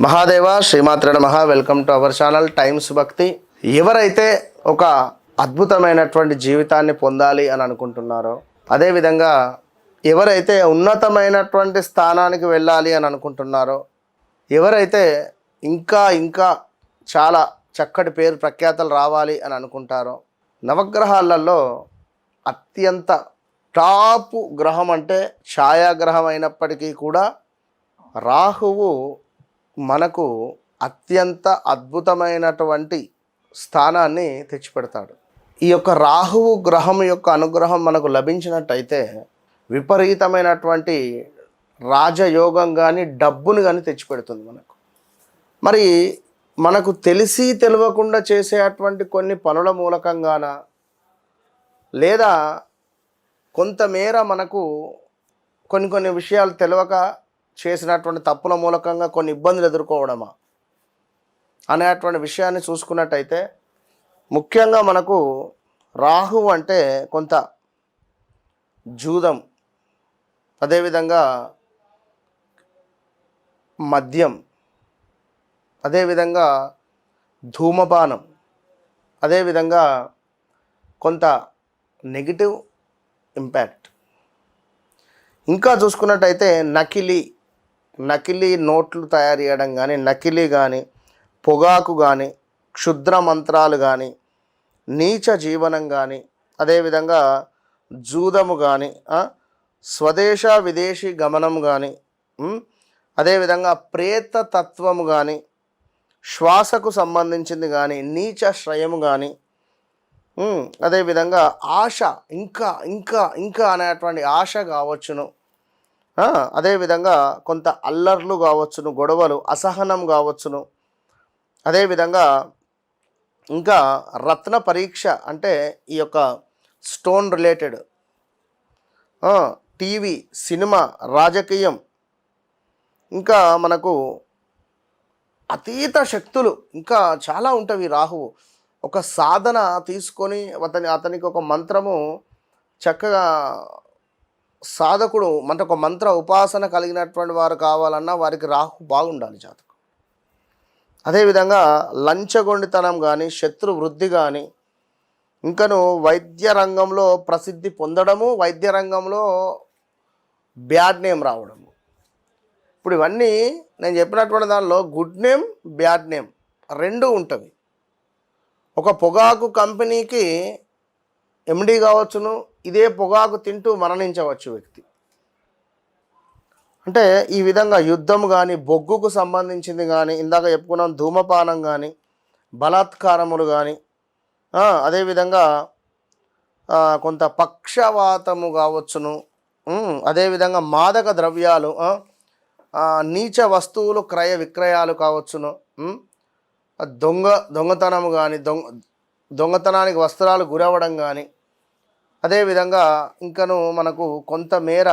మహాదేవ శ్రీమాత్ర నమః. Welcome to our channel times భక్తి. ఎవరైతే ఒక అద్భుతమైనటువంటి జీవితాన్ని పొందాలి అని అనుకుంటున్నారో, అదేవిధంగా ఎవరైతే ఉన్నతమైనటువంటి స్థానానికి వెళ్ళాలి అని అనుకుంటున్నారో, ఎవరైతే ఇంకా చాలా చక్కటి పేరు ప్రఖ్యాతలు రావాలి అని అనుకుంటారో, నవగ్రహాలలో అత్యంత టాపు గ్రహం అంటే ఛాయాగ్రహం అయినప్పటికీ కూడా రాహువు మనకు అత్యంత అద్భుతమైనటువంటి స్థానాన్ని తెచ్చిపెడతాడు. ఈ యొక్క రాహువు గ్రహం యొక్క అనుగ్రహం మనకు లభించినట్టయితే విపరీతమైనటువంటి రాజయోగం కానీ డబ్బును కానీ తెచ్చిపెడుతుంది మనకు. మరి మనకు తెలిసి తెలియకుండా చేసేటువంటి కొన్ని పనుల మూలకంగాన, లేదా కొంతమేర మనకు కొన్ని విషయాలు తెలియక చేసినటువంటి తప్పుల మూలకంగా కొన్ని ఇబ్బందులు ఎదుర్కోవడమా అనేటువంటి విషయాన్ని చూసుకున్నట్టయితే, ముఖ్యంగా మనకు రాహు అంటే కొంత జూదం, అదేవిధంగా మద్యం, అదేవిధంగా ధూమపానం, అదేవిధంగా కొంత నెగిటివ్ ఇంపాక్ట్. ఇంకా చూసుకున్నట్టయితే నకిలీ నోట్లు తయారు చేయడం కానీ, నకిలీ కానీ, పొగాకు కానీ, క్షుద్ర మంత్రాలు కానీ, నీచ జీవనం కానీ, అదేవిధంగా జూదము కానీ, స్వదేశ విదేశీ గమనం కానీ, అదేవిధంగా ప్రేత తత్వము కానీ, శ్వాసకు సంబంధించింది కానీ, నీచ శ్రయము కానీ, అదేవిధంగా ఆశ, ఇంకా అనేటువంటి ఆశ కావచ్చును. అదేవిధంగా కొంత అల్లర్లు కావచ్చును, గొడవలు, అసహనం కావచ్చును. అదేవిధంగా ఇంకా రత్న పరీక్ష అంటే ఈ యొక్క స్టోన్ రిలేటెడ్, టీవీ, సినిమా, రాజకీయం, ఇంకా మనకు అతీత శక్తులు ఇంకా చాలా ఉంటవి. రాహువు ఒక సాధన తీసుకొని అతనికి ఒక మంత్రము చక్కగా సాధకుడు ఒక మంత్ర ఉపాసన కలిగినటువంటి వారు కావాలన్నా వారికి రాహు బాగుండాలి జాతకం. అదేవిధంగా లంచగొండితనం కానీ, శత్రు వృద్ధి కానీ, ఇంకను వైద్య రంగంలో ప్రసిద్ధి పొందడము, వైద్య రంగంలో బ్యాడ్ నేమ్ రావడము. ఇప్పుడు ఇవన్నీ నేను చెప్పినటువంటి దానిలో గుడ్ నేమ్, బ్యాడ్ నేమ్ రెండు ఉంటవి. ఒక పొగాకు కంపెనీకి ఎండి కావచ్చును, ఇదే పొగాకు తింటూ మరణించవచ్చు వ్యక్తి. అంటే ఈ విధంగా యుద్ధం కానీ, బొగ్గుకు సంబంధించింది కానీ, ఇందాక చెప్పుకున్నాం ధూమపానం కానీ, బలాత్కారములు కానీ, అదేవిధంగా కొంత పక్షవాతము కావచ్చును, అదేవిధంగా మాదక ద్రవ్యాలు, నీచ వస్తువులు క్రయ విక్రయాలు కావచ్చును, దొంగతనం కానీ, దొంగతనానికి వస్త్రాలు గురవ్వడం కానీ, అదేవిధంగా ఇంకను మనకు కొంతమేర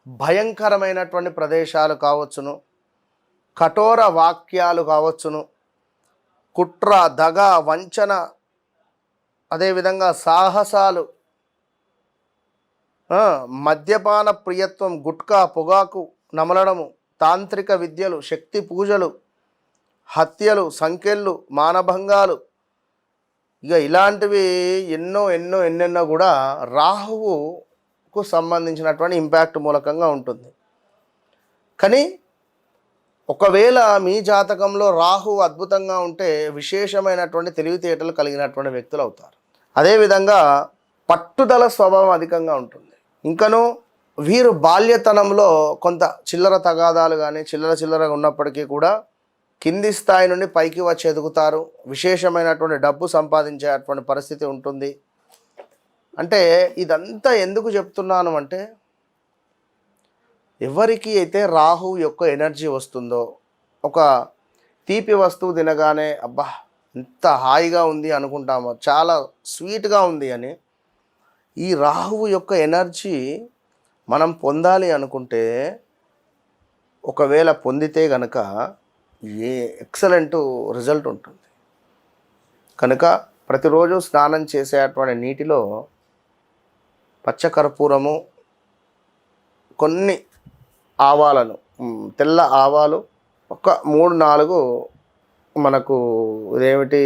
భయంకరమైనటువంటి ప్రదేశాలు కావచ్చును, కఠోర వాక్యాలు కావచ్చును, కుట్ర, దగ, వంచన, అదేవిధంగా సాహసాలు, మద్యపాన ప్రియత్వం, గుట్కా, పొగాకు నమలడము, తాంత్రిక విద్యలు, శక్తి పూజలు, హత్యలు, సంకెళ్ళు, మానభంగాలు, ఇక ఇలాంటివి ఎన్నెన్నో కూడా రాహువుకు సంబంధించినటువంటి ఇంపాక్ట్ మూలకంగా ఉంటుంది. కానీ ఒకవేళ మీ జాతకంలో రాహువు అద్భుతంగా ఉంటే విశేషమైనటువంటి తెలివితేటలు కలిగినటువంటి వ్యక్తులు అవుతారు. అదేవిధంగా పట్టుదల స్వభావం అధికంగా ఉంటుంది. ఇంకను వీరు బాల్యతనంలో కొంత చిల్లర తగాదాలు కానీ, చిల్లరగా ఉన్నప్పటికీ కూడా కింది స్థాయి నుండి పైకి వచ్చి ఎదుగుతారు. విశేషమైనటువంటి డబ్బు సంపాదించేటువంటి పరిస్థితి ఉంటుంది. అంటే ఇదంతా ఎందుకు చెప్తున్నాను అంటే, ఎవరికి అయితే రాహు యొక్క ఎనర్జీ వస్తుందో, ఒక తీపి వస్తువు తినగానే అబ్బా ఎంత హాయిగా ఉంది అనుకుంటామో, చాలా స్వీట్గా ఉంది అని, ఈ రాహువు యొక్క ఎనర్జీ మనం పొందాలి అనుకుంటే, ఒకవేళ పొందితే గనక ఎక్సలెంట్ రిజల్ట్ ఉంటుంది. కనుక ప్రతిరోజు స్నానం చేసేటువంటి నీటిలో పచ్చకర్పూరము, కొన్ని ఆవాలను, తెల్ల ఆవాలు, ఒక 3-4 మనకు ఇదేమిటి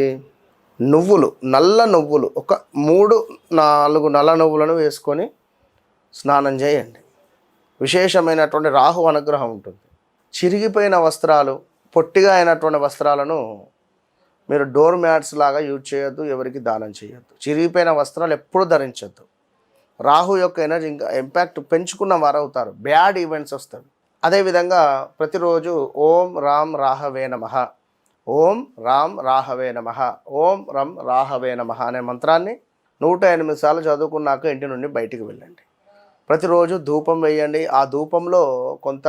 నువ్వులు, నల్ల నువ్వులు, ఒక 3-4 నల్ల నువ్వులను వేసుకొని స్నానం చేయండి. విశేషమైనటువంటి రాహు అనుగ్రహం ఉంటుంది. చిరిగిపోయిన వస్త్రాలు, పొట్టిగా అయినటువంటి వస్త్రాలను మీరు డోర్ మ్యాట్స్ లాగా యూజ్ చేయొద్దు, ఎవరికి దానం చేయొద్దు. చిరిగిపోయిన వస్త్రాలు ఎప్పుడు ధరించొద్దు. రాహు యొక్క ఎనర్జీ ఇంకా ఇంపాక్ట్ పెంచుకున్న వారు అవుతారు, బ్యాడ్ ఈవెంట్స్ వస్తాయి. అదేవిధంగా ప్రతిరోజు ఓం రామ్ రాహవే నమః, ఓం రామ్ రాహవే నమః, ఓం రం రాహవే నమః అనే మంత్రాన్ని 108 సార్లు చదువుకున్నాక ఇంటి నుండి బయటికి వెళ్ళండి. ప్రతిరోజు ధూపం వేయండి. ఆ ధూపంలో కొంత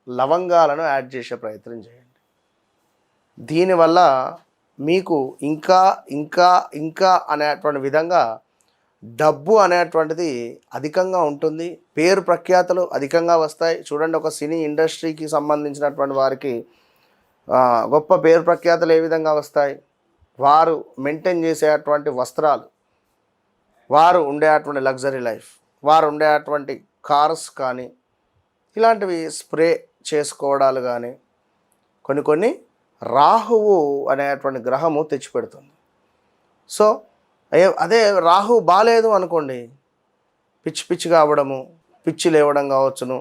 లవంగాలను యాడ్ చేసే ప్రయత్నం చేయండి. దీనివల్ల మీకు ఇంకా ఇంకా ఇంకా అనేటువంటి విధంగా డబ్బు అనేటువంటిది అధికంగా ఉంటుంది. పేరు ప్రఖ్యాతలు అధికంగా వస్తాయి. చూడండి, ఒక సినీ ఇండస్ట్రీకి సంబంధించినటువంటి వారికి గొప్ప పేరు ప్రఖ్యాతలు ఏ విధంగా వస్తాయి? వారు మెయింటైన్ చేసేటువంటి వస్త్రాలు, వారు ఉండేటువంటి లగ్జరీ లైఫ్, వారు ఉండేటువంటి కార్స్ కానీ, ఇలాంటివి స్ప్రే చేసుకోవడాలు కానీ కొన్ని రాహువు అనేటువంటి గ్రహము తెచ్చిపెడుతుంది. సో అదే రాహు బాలేదు అనుకోండి, పిచ్చి కావడము, పిచ్చి లేవడం కావచ్చును,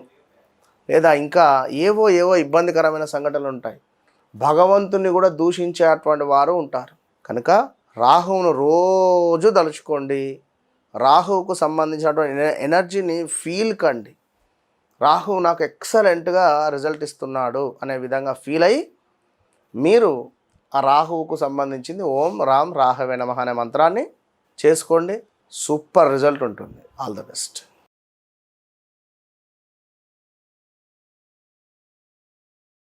లేదా ఇంకా ఏవో ఇబ్బందికరమైన సంఘటనలు ఉంటాయి. భగవంతుని కూడా దూషించేటువంటి వారు ఉంటారు. కనుక రాహువును రోజు తలుచుకోండి. రాహువుకు సంబంధించినటువంటి ఎనర్జీని ఫీల్ కండి. రాహువు నాకు ఎక్సలెంట్గా రిజల్ట్ ఇస్తున్నాడు అనే విధంగా ఫీల్ అయ్యి మీరు ఆ రాహువుకు సంబంధించింది ఓం రామ్ రాహవే నమః అనే మంత్రాన్ని చేసుకోండి. సూపర్ రిజల్ట్ ఉంటుంది. All the best.